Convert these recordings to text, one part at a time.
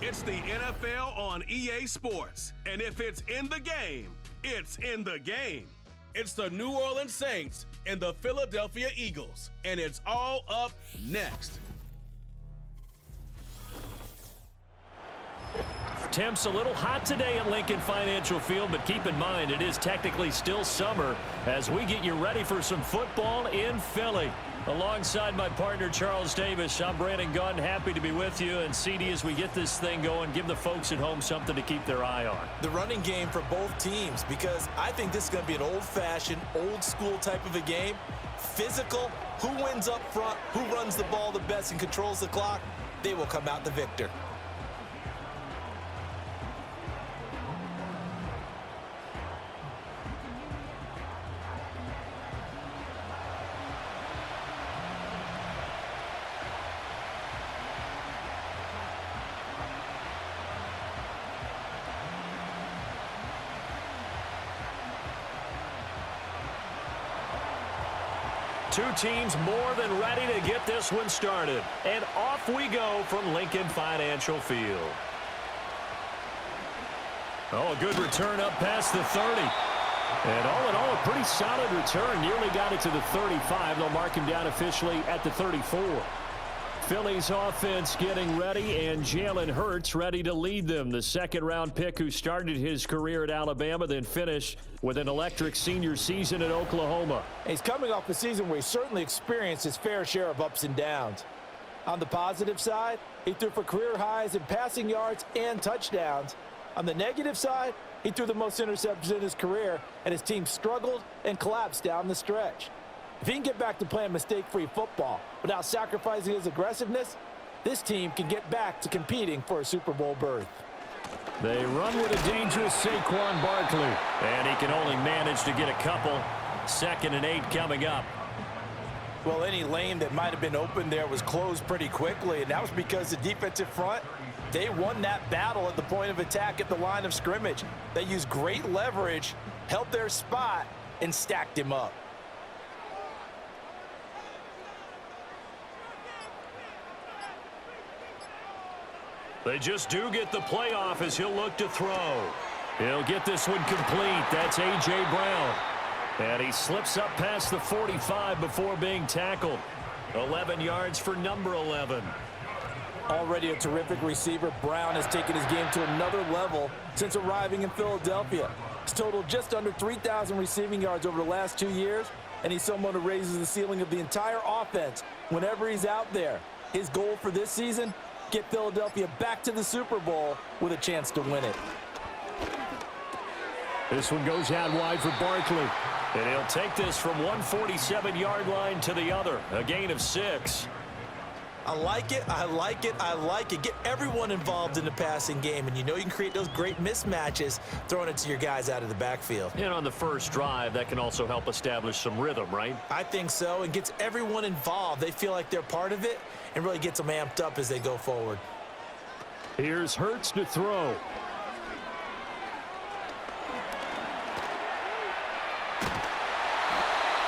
It's the NFL on EA Sports. And if it's in the game, it's in the game. It's the New Orleans Saints and the Philadelphia Eagles. And it's all up next. Temps a little hot today at Lincoln Financial Field, but keep in mind it is technically still summer as we get you ready for some football in Philly. Alongside my partner Charles Davis, I'm Brandon Gunn, happy to be with you. And CD, as we get this thing going, give the folks at home something to keep their eye on. The running game for both teams, because I think this is going to be an old-fashioned, old-school type of a game. Physical, who wins up front, who runs the ball the best and controls the clock, they will come out the victor. Two teams more than ready to get this one started. And off we go from Lincoln Financial Field. Oh, a good return up past the 30. And all in all, a pretty solid return. Nearly got it to the 35. They'll mark him down officially at the 34. Philly's offense getting ready, and Jalen Hurts ready to lead them. The second-round pick who started his career at Alabama, then finished with an electric senior season at Oklahoma. He's coming off a season where he certainly experienced his fair share of ups and downs. On the positive side, he threw for career highs in passing yards and touchdowns. On the negative side, he threw the most interceptions in his career, and his team struggled and collapsed down the stretch. If he can get back to playing mistake-free football without sacrificing his aggressiveness, this team can get back to competing for a Super Bowl berth. They run with a dangerous Saquon Barkley, and he can only manage to get a couple. 2nd and 8 coming up. Well, any lane that might have been open there was closed pretty quickly, and that was because the defensive front, they won that battle at the point of attack at the line of scrimmage. They used great leverage, held their spot, and stacked him up. They just do get the playoff as he'll look to throw. He'll get this one complete. That's A.J. Brown. And he slips up past the 45 before being tackled. 11 yards for number 11. Already a terrific receiver, Brown has taken his game to another level since arriving in Philadelphia. He's totaled just under 3,000 receiving yards over the last 2 years, and he's someone who raises the ceiling of the entire offense whenever he's out there. His goal for this season, get Philadelphia back to the Super Bowl with a chance to win it. This one goes out wide for Barkley. And he'll take this from 147-yard line to the other. A gain of 6. I like it, I like it, I like it. Get everyone involved in the passing game, and you know you can create those great mismatches throwing it to your guys out of the backfield. And on the first drive, that can also help establish some rhythm, right? I think so, and gets everyone involved. They feel like they're part of it, and really gets them amped up as they go forward. Here's Hurts to throw.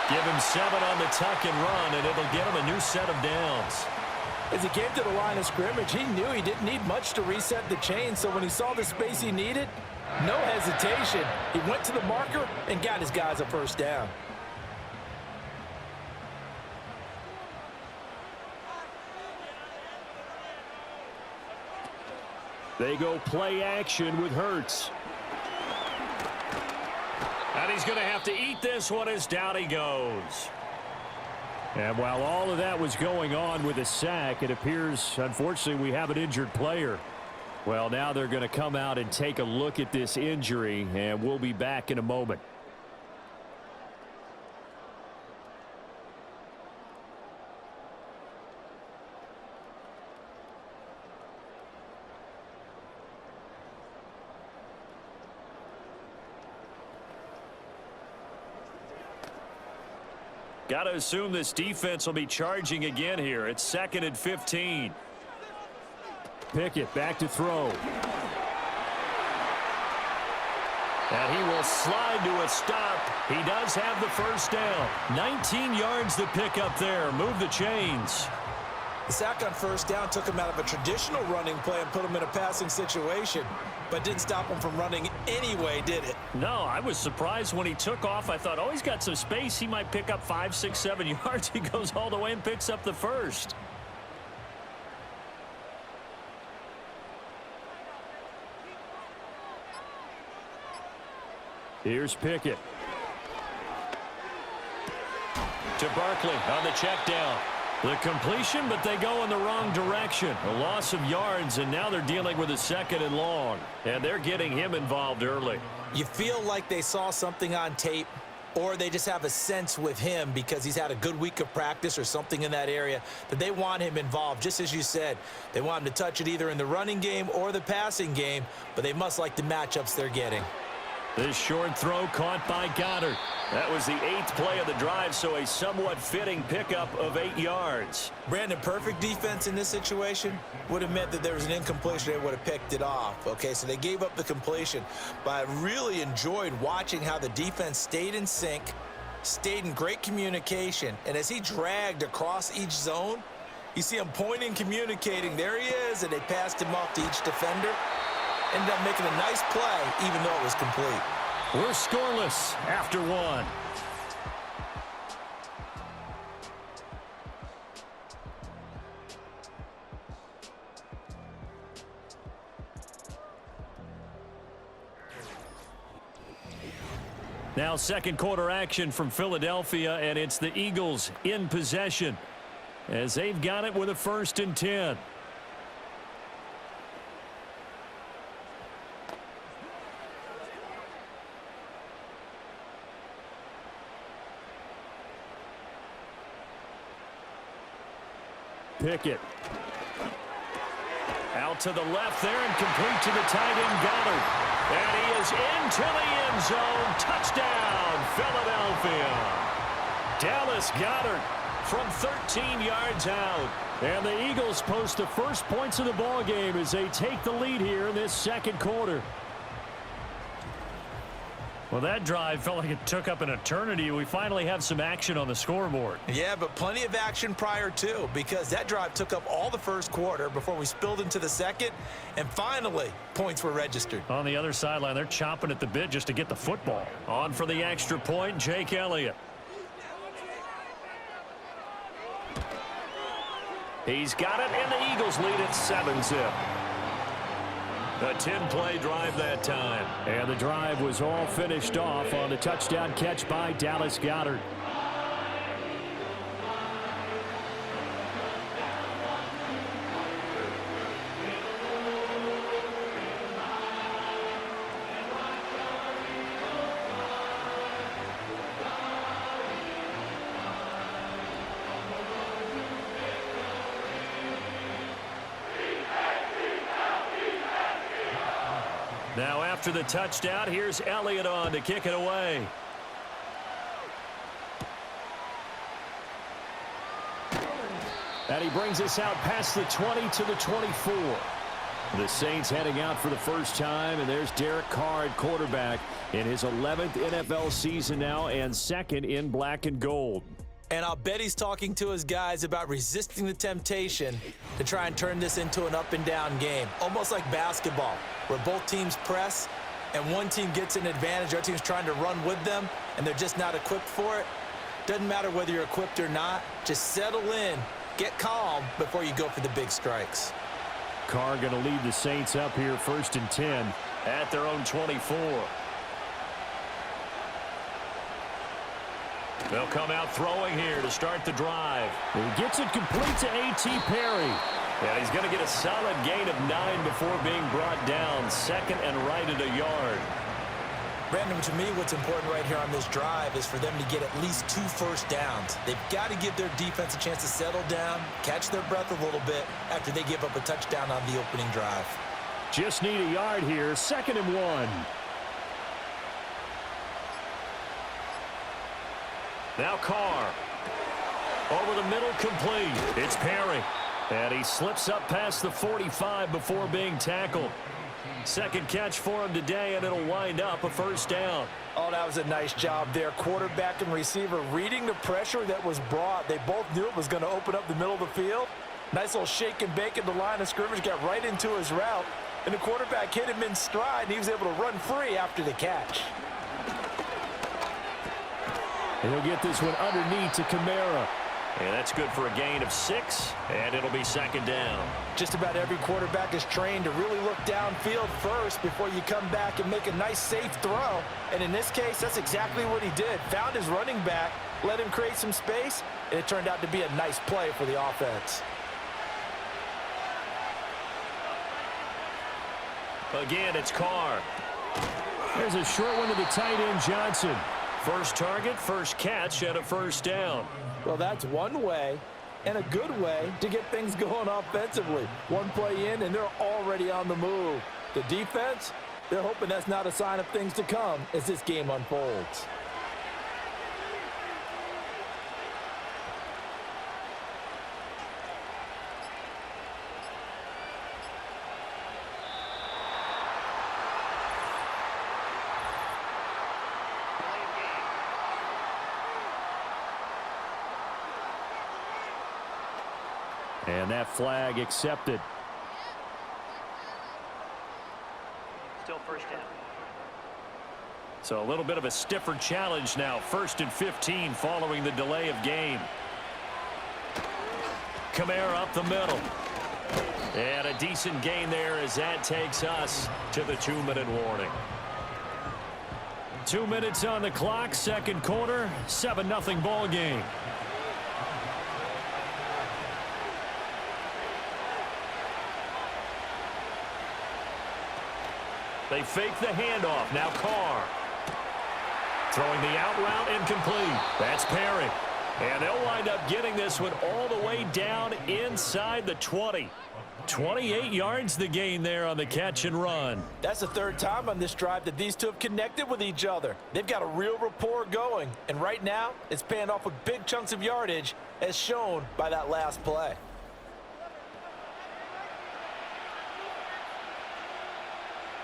Give him 7 on the tuck and run, and it'll get him a new set of downs. As he came to the line of scrimmage, he knew he didn't need much to reset the chain, so when he saw the space he needed, no hesitation. He went to the marker and got his guys a first down. They go play action with Hurts. And he's going to have to eat this one as down he goes. And while all of that was going on with a sack, it appears, unfortunately, we have an injured player. Well, now they're going to come out and take a look at this injury, and we'll be back in a moment. Got to assume this defense will be charging again here. It's 2nd and 15. Pickett back to throw. And he will slide to a stop. He does have the first down. 19 yards to pick up there. Move the chains. The sack on first down took him out of a traditional running play and put him in a passing situation, but didn't stop him from running anyway, did it? No, I was surprised when he took off. I thought, oh, he's got some space. He might pick up 5, 6, 7 yards. He goes all the way and picks up the first. Here's Pickett. To Barkley on the check down. The completion, but they go in the wrong direction. A loss of yards, and now they're dealing with a 2nd and long. And they're getting him involved early. You feel like they saw something on tape, or they just have a sense with him because he's had a good week of practice or something in that area that they want him involved. Just as you said, they want him to touch it either in the running game or the passing game, but they must like the matchups they're getting. This short throw caught by Goddard. That was the 8th play of the drive, so a somewhat fitting pickup of 8 yards. Brandon, perfect defense in this situation would have meant that there was an incompletion. They would have picked it off. Okay, so they gave up the completion. But I really enjoyed watching how the defense stayed in sync, stayed in great communication, and as he dragged across each zone, you see him pointing, communicating. There he is, and they passed him off to each defender. Ended up making a nice play, even though it was complete. We're scoreless after 1. Now second quarter action from Philadelphia, and it's the Eagles in possession as they've got it with a 1st and 10. Pickett. Out to the left there and complete to the tight end Goddard. And he is into the end zone. Touchdown, Philadelphia. Dallas Goddard from 13 yards out. And the Eagles post the first points of the ball game as they take the lead here in this second quarter. Well, that drive felt like it took up an eternity. We finally have some action on the scoreboard. Yeah, but plenty of action prior to, because that drive took up all the first quarter before we spilled into the second, and finally, points were registered. On the other sideline, they're chomping at the bit just to get the football. On for the extra point, Jake Elliott. He's got it, and the Eagles lead at 7-zip. A 10-play drive that time. And the drive was all finished off on the touchdown catch by Dallas Goddard. Now after the touchdown, here's Elliott on to kick it away. And he brings us out past the 20 to the 24. The Saints heading out for the first time, and there's Derek Carr at quarterback in his 11th NFL season now and 2nd in black and gold. And I'll bet he's talking to his guys about resisting the temptation to try and turn this into an up-and-down game. Almost like basketball, where both teams press and one team gets an advantage, the other team's trying to run with them, and they're just not equipped for it. Doesn't matter whether you're equipped or not. Just settle in, get calm before you go for the big strikes. Carr going to lead the Saints up here 1st and 10 at their own 24. They'll come out throwing here to start the drive. He gets it complete to A.T. Perry. And he's going to get a solid gain of 9 before being brought down. 2nd and right at a yard. Brandon, to me, what's important right here on this drive is for them to get at least 2 first downs. They've got to give their defense a chance to settle down, catch their breath a little bit after they give up a touchdown on the opening drive. Just need a yard here. 2nd and 1. Now Carr. Over the middle, complete. It's Perry. And he slips up past the 45 before being tackled. 2nd catch for him today, and it'll wind up a first down. Oh, that was a nice job there. Quarterback and receiver reading the pressure that was brought. They both knew it was going to open up the middle of the field, Nice little shake and bake at the line of scrimmage, got right into his route, and the quarterback hit him in stride, and he was able to run free after the catch. And he'll get this one underneath to Kamara. And that's good for a gain of 6, and it'll be second down. Just about every quarterback is trained to really look downfield first before you come back and make a nice, safe throw. And in this case, that's exactly what he did. Found his running back, let him create some space, and it turned out to be a nice play for the offense. Again, it's Carr. There's a short one to the tight end, Johnson. First target, first catch, and a first down. Well, that's one way and a good way to get things going offensively. One play in, and they're already on the move. The defense, they're hoping that's not a sign of things to come as this game unfolds. And that flag accepted. Still first down. So a little bit of a stiffer challenge now. 1st and 15 following the delay of game. Kamara up the middle. And a decent gain there as that takes us to the 2-minute warning. 2 minutes on the clock, second quarter, 7-0 ball game. They fake the handoff. Now Carr. Throwing the out route incomplete. That's Perry. And they'll wind up getting this one all the way down inside the 20. 28 yards the gain there on the catch and run. That's the third time on this drive that these two have connected with each other. They've got a real rapport going. And right now, it's paying off with big chunks of yardage as shown by that last play.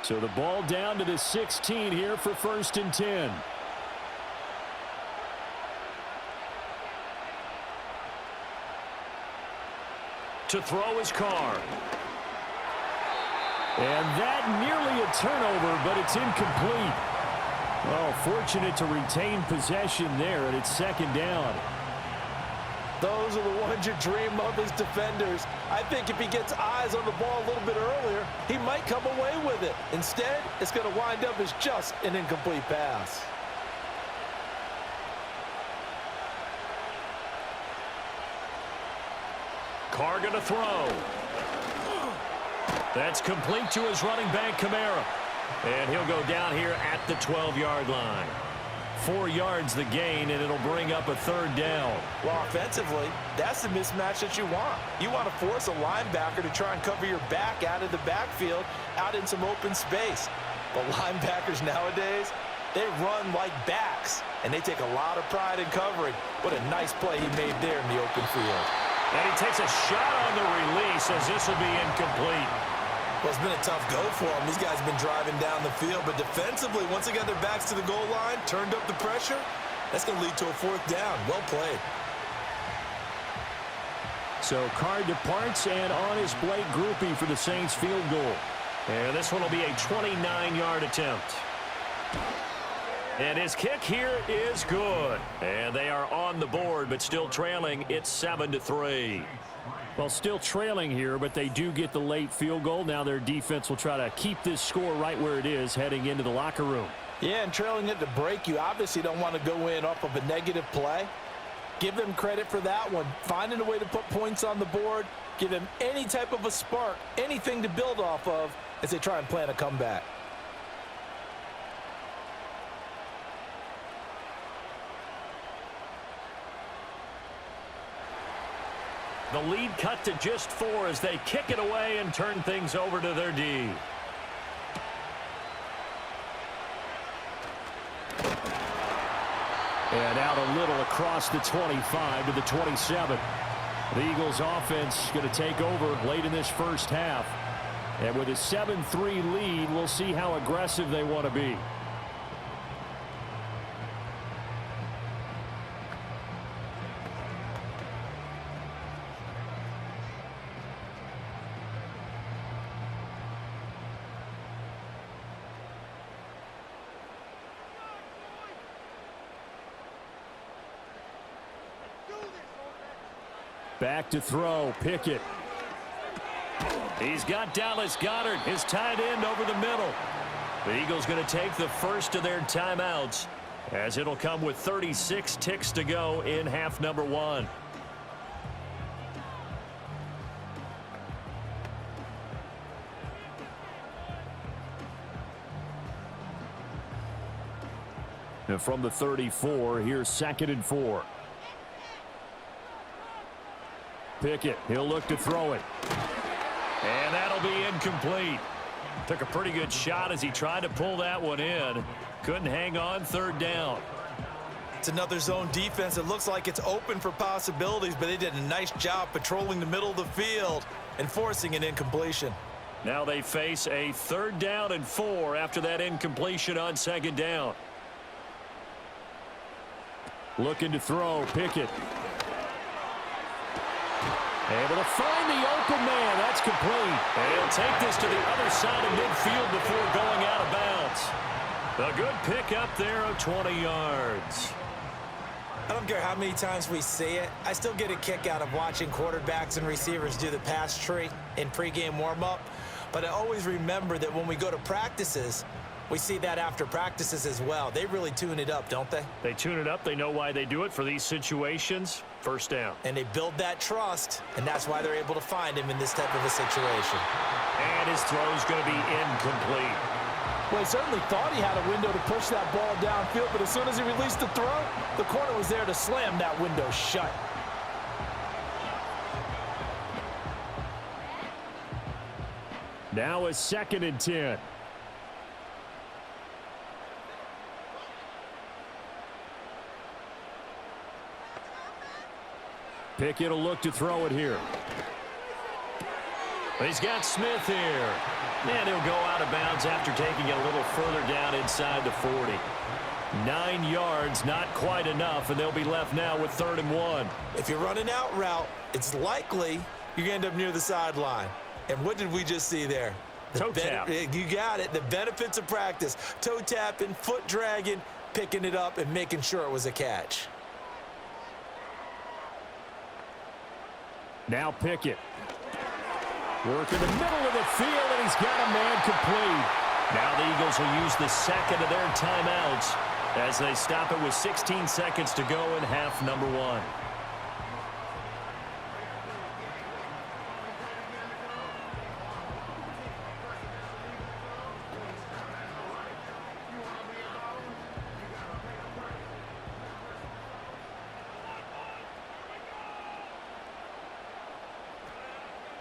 So the ball down to the 16 here for 1st and 10. To throw is Carr. And that nearly a turnover, but it's incomplete. Well, fortunate to retain possession there, and it's second down. Those are the ones you dream of as defenders. I think if he gets eyes on the ball a little bit earlier, he might come away with it. Instead, it's going to wind up as just an incomplete pass. Carr going to throw. That's complete to his running back, Kamara. And he'll go down here at the 12-yard line. 4 yards the gain, and it'll bring up a third down. Well, offensively, that's the mismatch that you want. You want to force a linebacker to try and cover your back out of the backfield, out in some open space. But linebackers nowadays, they run like backs, and they take a lot of pride in covering. What a nice play he made there in the open field. And he takes a shot on the release as this will be incomplete. Well, it's been a tough go for them. These guys have been driving down the field, but defensively, once they got their backs to the goal line, turned up the pressure, that's going to lead to a fourth down. Well played. So Carr departs, and on his Blake Groupie for the Saints field goal. And this one will be a 29-yard attempt. And his kick here is good. And they are on the board, but still trailing. It's 7-3. Well, still trailing here, but they do get the late field goal. Now their defense will try to keep this score right where it is heading into the locker room. Yeah, and trailing at the break, you obviously don't want to go in off of a negative play. Give them credit for that one. Finding a way to put points on the board, give them any type of a spark, anything to build off of as they try and plan a comeback. The lead cut to just 4 as they kick it away and turn things over to their D. And out a little across the 25 to the 27. The Eagles offense going to take over late in this first half. And with a 7-3 lead, we'll see how aggressive they want to be. Back to throw, Pickett. He's got Dallas Goedert, his tight end, over the middle. The Eagles going to take the first of their timeouts, as it'll come with 36 ticks to go in half number 1. And from the 34, here's 2nd and 4. Pickett, he'll look to throw it. And that'll be incomplete. Took a pretty good shot as he tried to pull that one in. Couldn't hang on, 3rd down. It's another zone defense. It looks like it's open for possibilities, but they did a nice job patrolling the middle of the field and forcing an incompletion. Now they face a 3rd down and 4 after that incompletion on 2nd down. Looking to throw, Pickett. Able to find the open man. That's complete. And he'll take this to the other side of midfield before going out of bounds. A good pick up there of 20 yards. I don't care how many times we see it. I still get a kick out of watching quarterbacks and receivers do the pass tree in pregame warm-up. But I always remember that when we go to practices, we see that after practices as well. They really tune it up, don't they? They tune it up. They know why they do it for these situations. 1st down. And they build that trust, and that's why they're able to find him in this type of a situation. And his throw's going to be incomplete. Well, he certainly thought he had a window to push that ball downfield, but as soon as he released the throw, the corner was there to slam that window shut. Now a 2nd and 10. Pickett will look to throw it here. He's got Smith here. And he'll go out of bounds after taking it a little further down inside the 40. 9 yards, not quite enough, and they'll be left now with 3rd and 1. If you're running out route, it's likely you're going to end up near the sideline. And what did we just see there? Toe tap. You got it. The benefits of practice. Toe tapping, foot dragging, picking it up, and making sure it was a catch. Now Pickett. Work in the middle of the field, and he's got a man complete. Now the Eagles will use the 2nd of their timeouts as they stop it with 16 seconds to go in half number 1.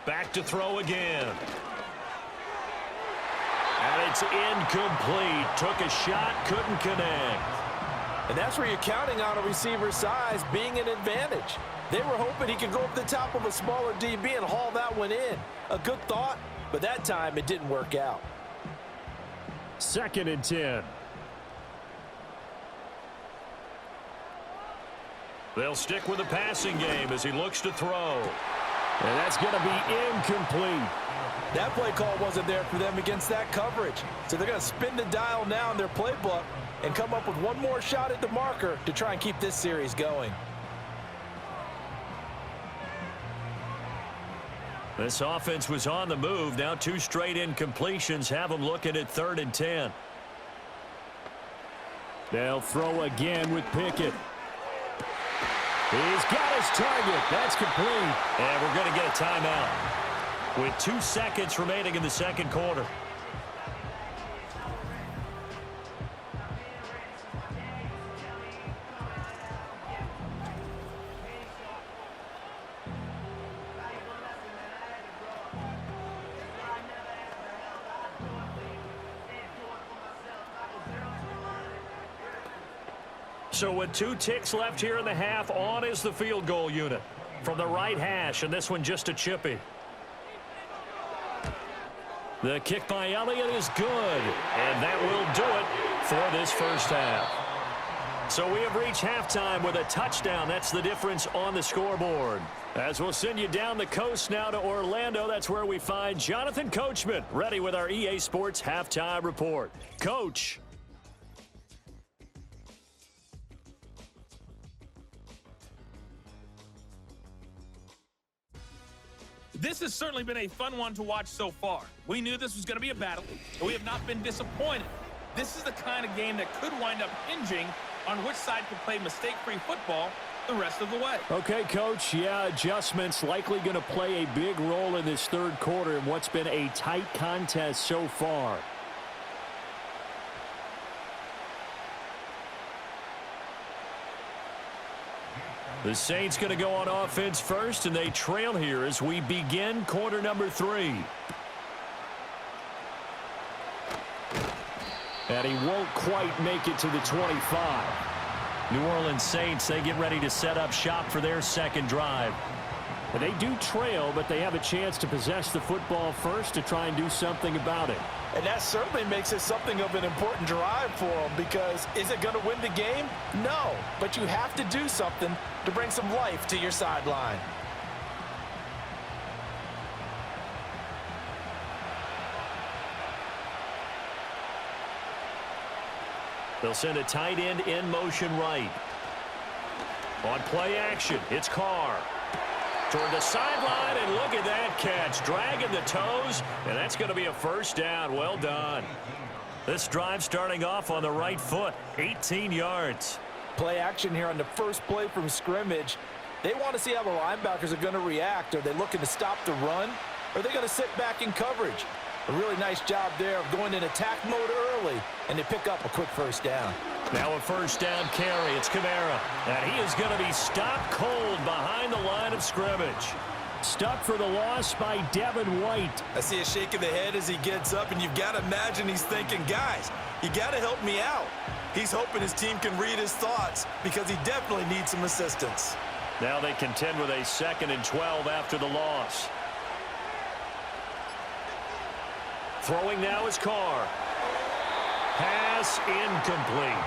Back to throw again. And it's incomplete. Took a shot, couldn't connect. And that's where you're counting on a receiver's size being an advantage. They were hoping he could go up the top of a smaller DB and haul that one in. A good thought, but that time it didn't work out. 2nd and 10. They'll stick with the passing game as he looks to throw. And that's going to be incomplete. That play call wasn't there for them against that coverage. So they're going to spin the dial now in their playbook and come up with one more shot at the marker to try and keep this series going. This offense was on the move. Now 2 straight incompletions have them looking at 3rd and 10. They'll throw again with Pickett. He's got his target. That's complete. And we're going to get a timeout with 2 seconds remaining in the 2nd quarter. So with 2 ticks left here in the half, on is the field goal unit from the right hash, and this one just a chippy. The kick by Elliott is good, and that will do it for this first half. So we have reached halftime with a touchdown. That's the difference on the scoreboard. As we'll send you down the coast now to Orlando, that's where we find Jonathan Coachman ready with our EA Sports Halftime Report. Coach. This has certainly been a fun one to watch so far. We knew this was going to be a battle, and we have not been disappointed. This is the kind of game that could wind up hinging on which side can play mistake-free football the rest of the way. Okay, Coach, yeah, adjustments likely going to play a big role in this third quarter in what's been a tight contest so far. The Saints going to go on offense first, and they trail here as we begin quarter number 3. And he won't quite make it to the 25. New Orleans Saints, they get ready to set up shop for their second drive. And they do trail, but they have a chance to possess the football first to try and do something about it. And that certainly makes it something of an important drive for them, because is it going to win the game? No, but you have to do something to bring some life to your sideline. They'll send a tight end in motion right. On play action, it's Carr. Toward the sideline, and look at that catch. Dragging the toes, and that's going to be a first down. Well done. This drive starting off on the right foot, 18 yards. Play action here on the first play from scrimmage. They want to see how the linebackers are going to react. Are they looking to stop the run? Or are they going to sit back in coverage? A really nice job there of going in attack mode early, and they pick up a quick first down. Now a first down carry. It's Kamara. And he is going to be stopped cold behind the line of scrimmage. Stuck for the loss by Devin White. I see a shake of the head as he gets up, and you've got to imagine he's thinking, guys, you got to help me out. He's hoping his team can read his thoughts because he definitely needs some assistance. Now they contend with a 2nd and 12 after the loss. Throwing now is Carr. Pass incomplete.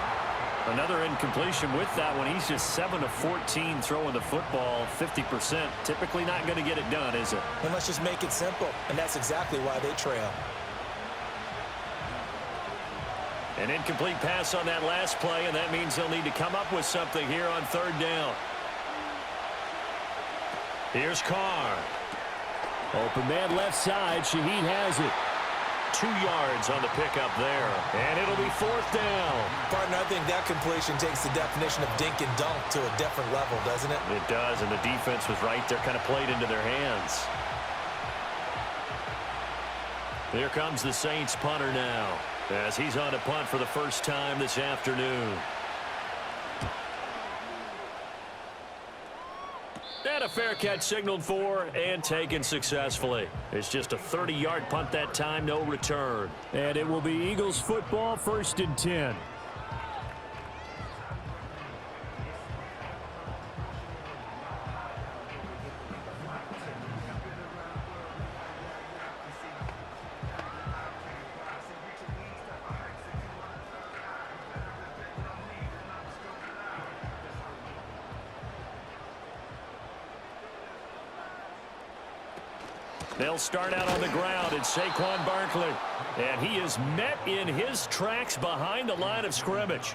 Another incompletion with that one. He's just 7 of 14 throwing the football, 50%. Typically not going to get it done, is it? And let's just make it simple, and that's exactly why they trail. An incomplete pass on that last play, and that means they'll need to come up with something here on 3rd down. Here's Carr. Open man left side. Shaheed has it. 2 yards on the pickup there. And it'll be 4th down. Partner, I think that completion takes the definition of dink and dunk to a different level, doesn't it? It does, and the defense was right there, kind of played into their hands. Here comes the Saints punter now, as he's on to punt for the first time this afternoon. And a fair catch signaled for and taken successfully. It's just a 30-yard punt that time, no return. And it will be Eagles football, 1st and 10. They'll start out on the ground. It's Saquon Barkley. And he is met in his tracks behind the line of scrimmage.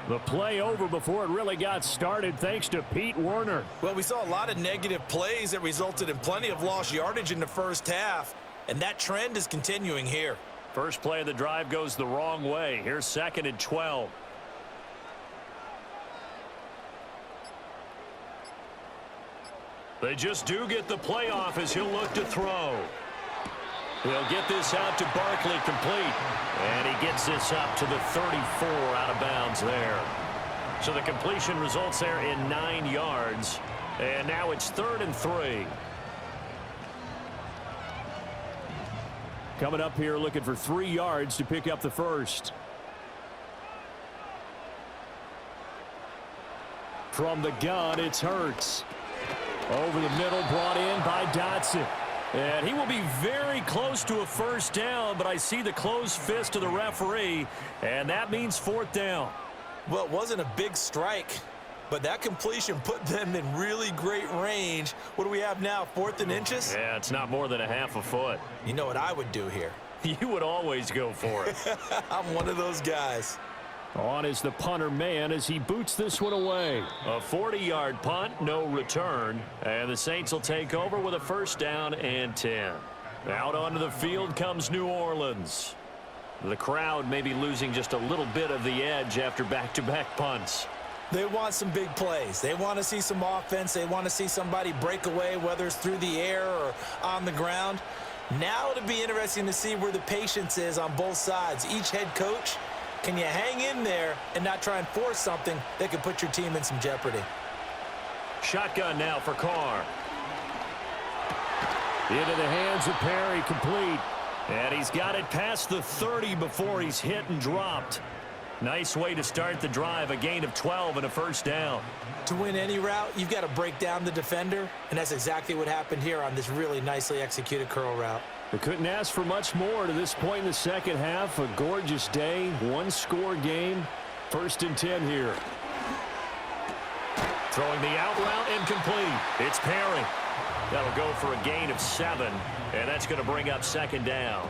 The play over before it really got started thanks to Pete Werner. Well, we saw a lot of negative plays that resulted in plenty of lost yardage in the first half, and that trend is continuing here. First play of the drive goes the wrong way. Here's 2nd and 12. They just do get the play off as he'll look to throw. He'll get this out to Barkley complete. And he gets this up to the 34 out of bounds there. So the completion results there in 9 yards. And now it's 3rd and 3. Coming up here looking for 3 yards to pick up the first. From the gun, it's Hurts. Over the middle, brought in by Dotson. And he will be very close to a first down, but I see the closed fist of the referee, and that means 4th down. Well, it wasn't a big strike, but that completion put them in really great range. What do we have now, 4th and inches? Yeah, it's not more than a half a foot. You know what I would do here? You would always go for it. I'm one of those guys. On is the punter man as he boots this one away. A 40-yard punt, no return. And the Saints will take over with a first down and 10. Out onto the field comes New Orleans. The crowd may be losing just a little bit of the edge after back-to-back punts. They want some big plays. They want to see some offense. They want to see somebody break away, whether it's through the air or on the ground. Now it'll be interesting to see where the patience is on both sides. Each head coach, can you hang in there and not try and force something that could put your team in some jeopardy? Shotgun now for Carr. Into the hands of Perry, complete. And he's got it past the 30 before he's hit and dropped. Nice way to start the drive, a gain of 12 and a first down. To win any route, you've got to break down the defender, and that's exactly what happened here on this really nicely executed curl route. We couldn't ask for much more to this point in the second half. A gorgeous day, one-score game. First and 10 here. Throwing the out route incomplete. It's Perry. That'll go for a gain of 7, and that's going to bring up second down.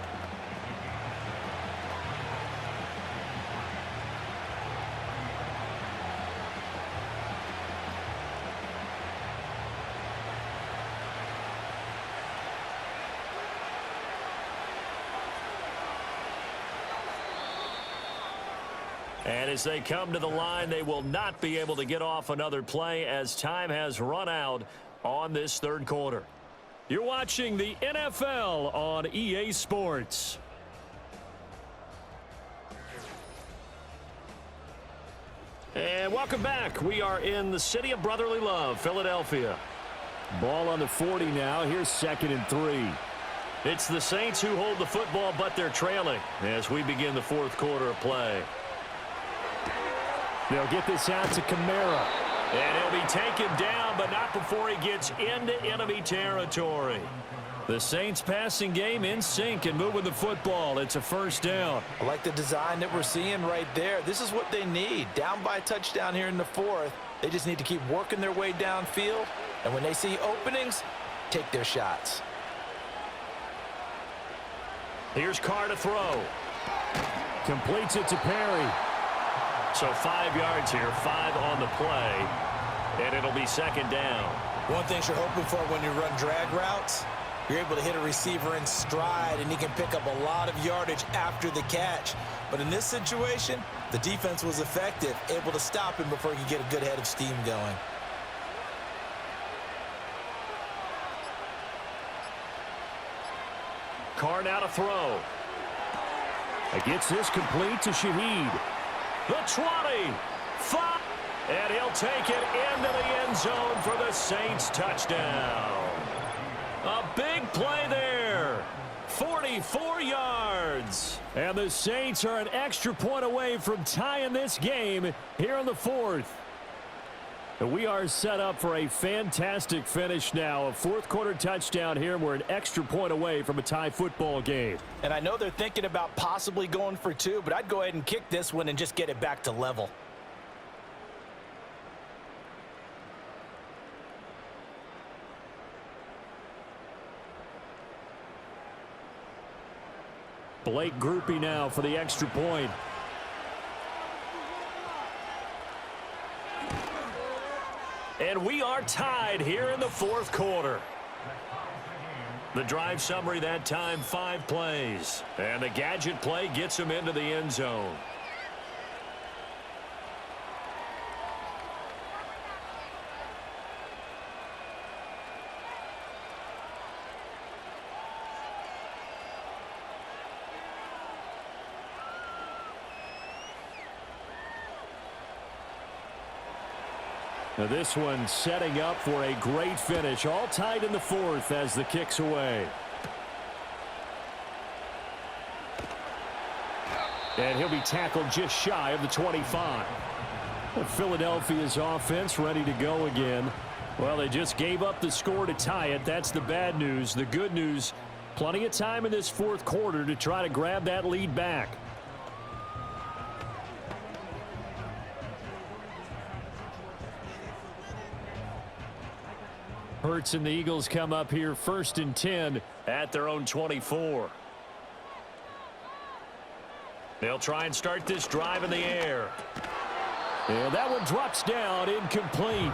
And as they come to the line, they will not be able to get off another play as time has run out on this third quarter. You're watching the NFL on EA Sports. And welcome back. We are in the city of brotherly love, Philadelphia. Ball on the 40 now. Here's 2nd and 3. It's the Saints who hold the football, but they're trailing as we begin the fourth quarter of play. They'll get this out to Kamara. And he'll be taken down, but not before he gets into enemy territory. The Saints passing game in sync and moving the football. It's a first down. I like the design that we're seeing right there. This is what they need. Down by a touchdown here in the fourth. They just need to keep working their way downfield. And when they see openings, take their shots. Here's Carr to throw. Completes it to Perry. So 5 yards here, 5 on the play, and it'll be second down. One thing you're hoping for when you run drag routes, you're able to hit a receiver in stride, and he can pick up a lot of yardage after the catch. But in this situation, the defense was effective, able to stop him before he could get a good head of steam going. Carr now to throw. It gets this complete to Shaheed. The 20, 5, and he'll take it into the end zone for the Saints touchdown. A big play there. 44 yards. And the Saints are an extra point away from tying this game here in the fourth. We are set up for a fantastic finish now. A fourth quarter touchdown here. We're an extra point away from a tie football game. And I know they're thinking about possibly going for 2, but I'd go ahead and kick this one and just get it back to level. Blake Groupie now for the extra point. And we are tied here in the fourth quarter. The drive summary that time, 5 plays. And the gadget play gets him into the end zone. Now this one setting up for a great finish. All tied in the fourth as the kick's away. And he'll be tackled just shy of the 25. Philadelphia's offense ready to go again. Well, they just gave up the score to tie it. That's the bad news. The good news, plenty of time in this fourth quarter to try to grab that lead back. Hurts and the Eagles come up here 1st and 10 at their own 24. They'll try and start this drive in the air. And that one drops down, incomplete.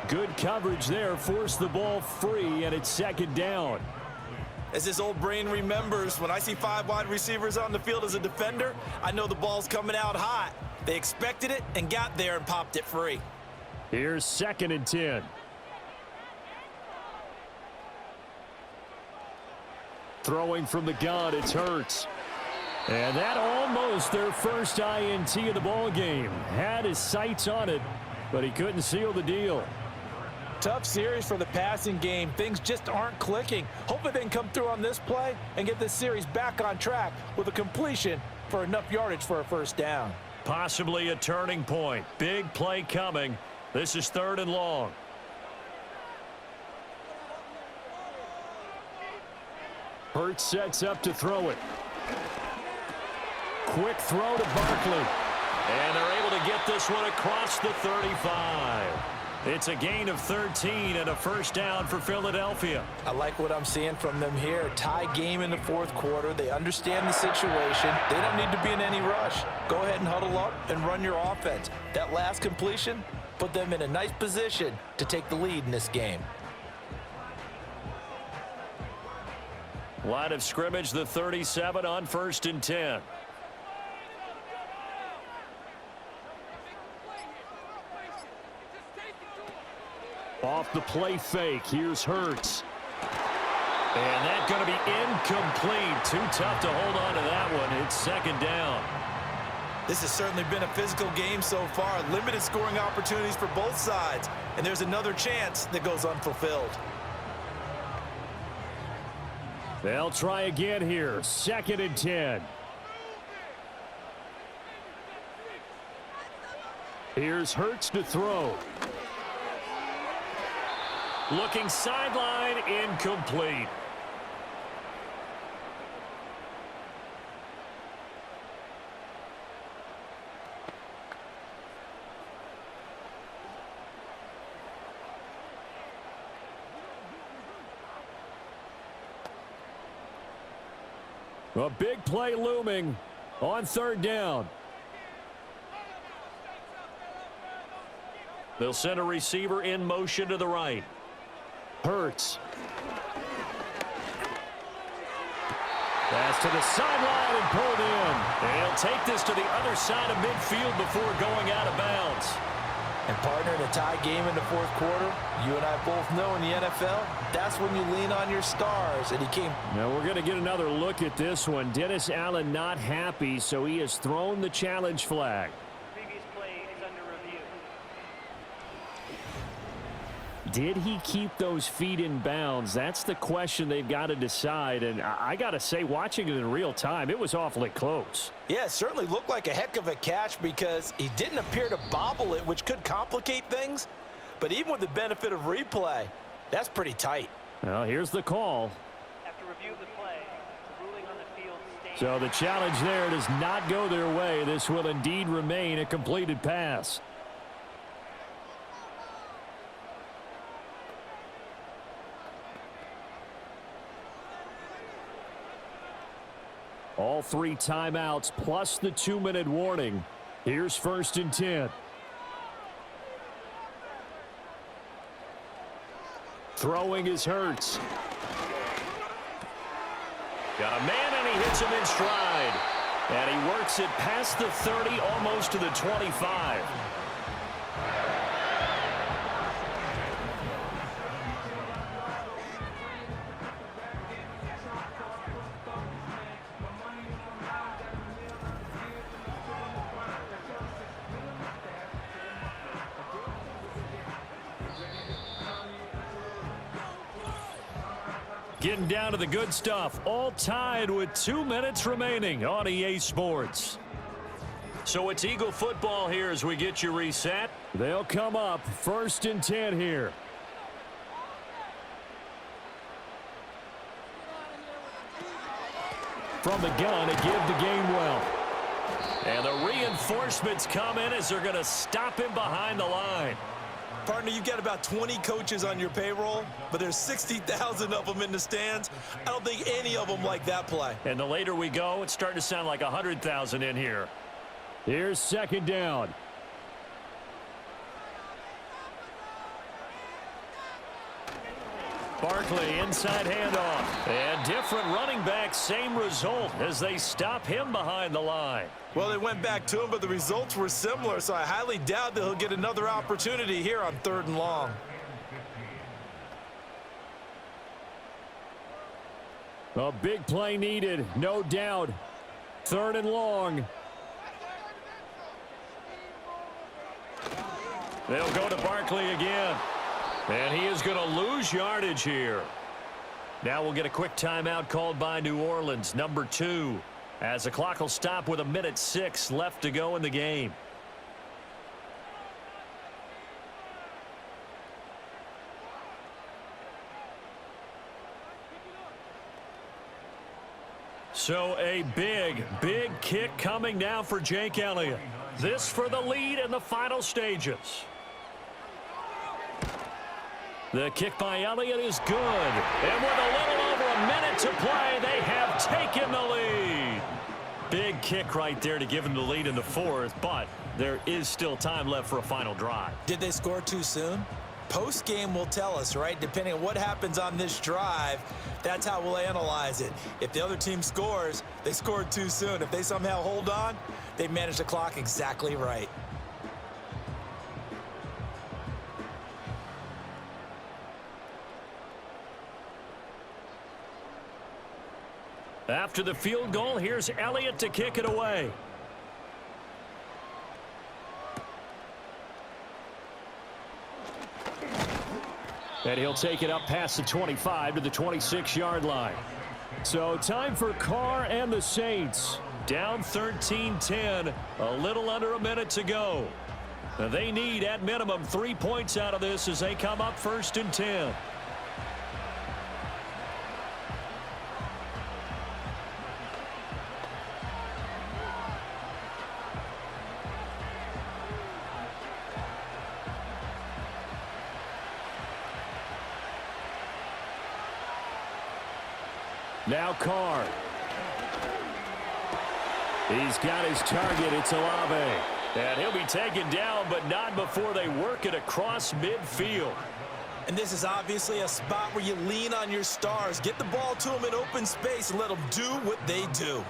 Good coverage there, forced the ball free, and it's second down. As his old brain remembers, when I see 5 wide receivers on the field as a defender, I know the ball's coming out hot. They expected it and got there and popped it free. Here's 2nd and 10. Throwing from the gun, it's Hurts. And that almost their first INT of the ball game. Had his sights on it, but he couldn't seal the deal. Tough series for the passing game. Things just aren't clicking. Hopefully they can come through on this play and get this series back on track with a completion for enough yardage for a first down. Possibly a turning point. Big play coming. This is 3rd and long. Hurts sets up to throw it. Quick throw to Barkley. And they're able to get this one across the 35. It's a gain of 13 and a first down for Philadelphia. I like what I'm seeing from them here. Tie game in the 4th quarter. They understand the situation. They don't need to be in any rush. Go ahead and huddle up and run your offense. That last completion put them in a nice position to take the lead in this game. Line of scrimmage, the 37 on 1st and 10. Off the play fake, here's Hurts. And that's going to be incomplete. Too tough to hold on to that one. It's 2nd down. This has certainly been a physical game so far. Limited scoring opportunities for both sides. And there's another chance that goes unfulfilled. They'll try again here. 2nd and 10. Here's Hurts to throw. Looking sideline, incomplete. A big play looming on 3rd down. They'll send a receiver in motion to the right. Hurts. Pass to the sideline and pulled in. And he'll take this to the other side of midfield before going out of bounds. And partner, in a tie game in the 4th quarter, you and I both know in the NFL, that's when you lean on your stars. And he came. Now we're going to get another look at this one. Dennis Allen not happy, so he has thrown the challenge flag. Did he keep those feet in bounds? That's the question they've got to decide. And I got to say, watching it in real time, it was awfully close. Yeah, it certainly looked like a heck of a catch because he didn't appear to bobble it, which could complicate things. But even with the benefit of replay, that's pretty tight. Well, here's the call. After review of the play, the ruling on the field stands. So the challenge there does not go their way. This will indeed remain a completed pass. All 3 timeouts plus the 2-minute warning. Here's 1st and 10. Throwing is Hurts. Got a man and he hits him in stride. And he works it past the 30, almost to the 25. Getting down to the good stuff. All tied with 2 minutes remaining on EA Sports. So it's Eagle football here as we get you reset. They'll come up 1st and 10 here. From the gun, a give to Gainwell. And the reinforcements come in as they're going to stop him behind the line. Partner, you've got about 20 coaches on your payroll, but there's 60,000 of them in the stands. I don't think any of them like that play. And the later we go, it's starting to sound like 100,000 in here. Here's second down. Barkley, inside handoff. And different running back, same result as they stop him behind the line. Well, they went back to him, but the results were similar, so I highly doubt that he'll get another opportunity here on 3rd and long. A big play needed, no doubt. 3rd and long. They'll go to Barkley again. And he is going to lose yardage here. Now we'll get a quick timeout called by New Orleans, number 2. As the clock will stop with 1:06 left to go in the game. So a big, big kick coming now for Jake Elliott. This for the lead in the final stages. The kick by Elliott is good. And with a little over a minute to play, they have taken the lead. Big kick right there to give them the lead in the 4th, but there is still time left for a final drive. Did they score too soon? Post-game will tell us, right? Depending on what happens on this drive, that's how we'll analyze it. If the other team scores, they scored too soon. If they somehow hold on, they manage the clock exactly right. After the field goal, here's Elliott to kick it away. And he'll take it up past the 25 to the 26-yard line. So time for Carr and the Saints. Down 13-10, a little under a minute to go. Now they need, at minimum, 3 points out of this as they come up 1st and 10. Now Carr. He's got his target. It's Olave. And he'll be taken down, but not before they work it across midfield. And this is obviously a spot where you lean on your stars. Get the ball to them in open space and let them do what they do.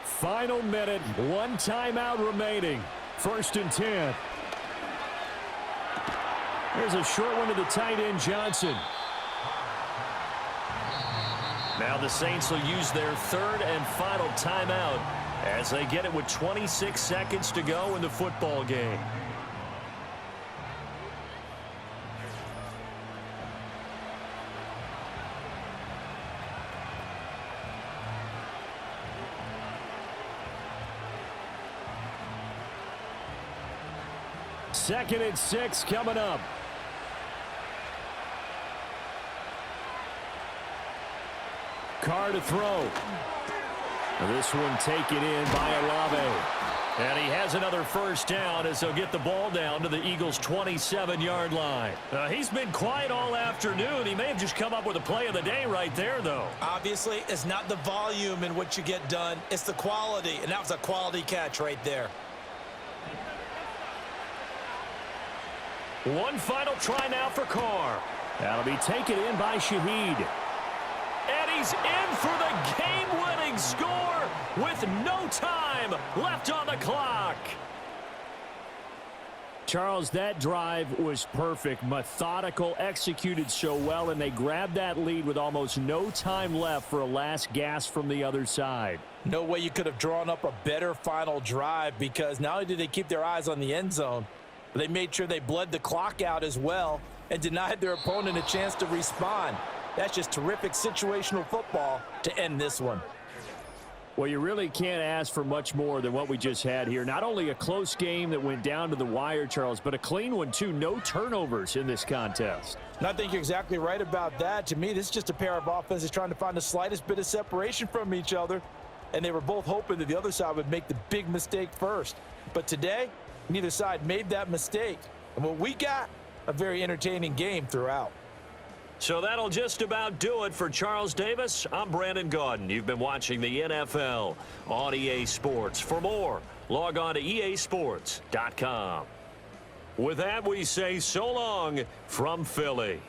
Final minute, 1 timeout remaining. 1st and 10. There's a short one to the tight end, Johnson. Now the Saints will use their 3rd and final timeout as they get it with 26 seconds to go in the football game. Second and 6 coming up. Carr to throw. This one taken in by Olave. And he has another 1st down as they'll get the ball down to the Eagles' 27-yard line. He's been quiet all afternoon. He may have just come up with a play of the day right there, though. Obviously, it's not the volume in what you get done. It's the quality, and that was a quality catch right there. One final try now for Carr. That'll be taken in by Shaheed. And he's in for the game-winning score with no time left on the clock. Charles, that drive was perfect, methodical, executed so well, and they grabbed that lead with almost no time left for a last gasp from the other side. No way you could have drawn up a better final drive, because not only did they keep their eyes on the end zone, but they made sure they bled the clock out as well and denied their opponent a chance to respond. That's just terrific situational football to end this one. Well, you really can't ask for much more than what we just had here. Not only a close game that went down to the wire, Charles, but a clean one, too. No turnovers in this contest. And I think you're exactly right about that. To me, this is just a pair of offenses trying to find the slightest bit of separation from each other. and they were both hoping that the other side would make the big mistake first. But today, neither side made that mistake. And what we got, a very entertaining game throughout. So that'll just about do it for Charles Davis. I'm Brandon Gaudin. You've been watching the NFL on EA Sports. For more, log on to easports.com. With that, we say so long from Philly.